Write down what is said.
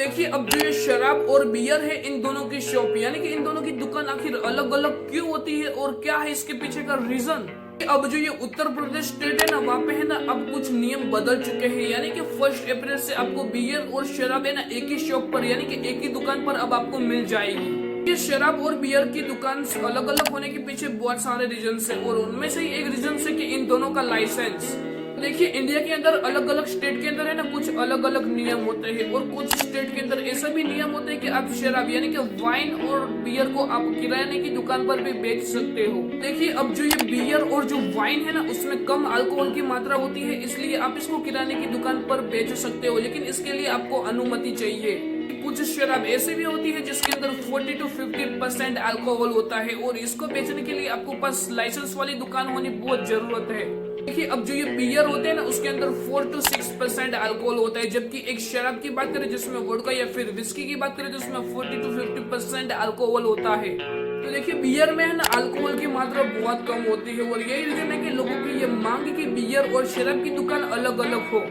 देखिए अब जो ये शराब और बियर है इन दोनों की शॉप यानी कि इन दोनों की दुकान आखिर अलग अलग क्यों होती है और क्या है इसके पीछे का रीजन। अब जो ये उत्तर प्रदेश स्टेट है ना वहाँ पे है ना अब कुछ नियम बदल चुके हैं यानी कि 1 अप्रैल से आपको बियर और शराब है ना एक ही शॉप पर यानी कि एक ही दुकान पर अब आपको मिल जाएगी। ये शराब और बियर की दुकान अलग अलग होने के पीछे बहुत सारे रीजन है और उनमें से ही एक रीजन है कि इन दोनों का लाइसेंस। देखिए इंडिया के अंदर अलग अलग स्टेट के अंदर है ना कुछ अलग अलग नियम होते हैं और कुछ स्टेट के अंदर ऐसा भी नियम होते हैं कि आप शराब यानी कि वाइन और बियर को आप किराने की दुकान पर भी बेच सकते हो। देखिए अब जो ये बियर और जो वाइन है ना उसमें कम अल्कोहल की मात्रा होती है इसलिए आप इसको किराने की दुकान पर बेच सकते हो, लेकिन इसके लिए आपको अनुमति चाहिए। कुछ शराब ऐसी भी होती है जिसके अंदर 40 to 50% अल्कोहल होता है और इसको बेचने के लिए आपको पास लाइसेंस वाली दुकान होनी बहुत जरूरत है। देखिए अब जो ये बियर होते हैं ना उसके अंदर 4 to 6% अल्कोहल होता है, जबकि एक शराब की बात करें जिसमें वोडका या फिर विस्की की बात करें जिसमें 40 to 50% अल्कोहल होता है। तो देखिए बियर में है ना अल्कोहल की मात्रा बहुत कम होती है और यही रीजन है कि लोगों की ये मांग है कि बियर और शराब की दुकान अलग अलग हो।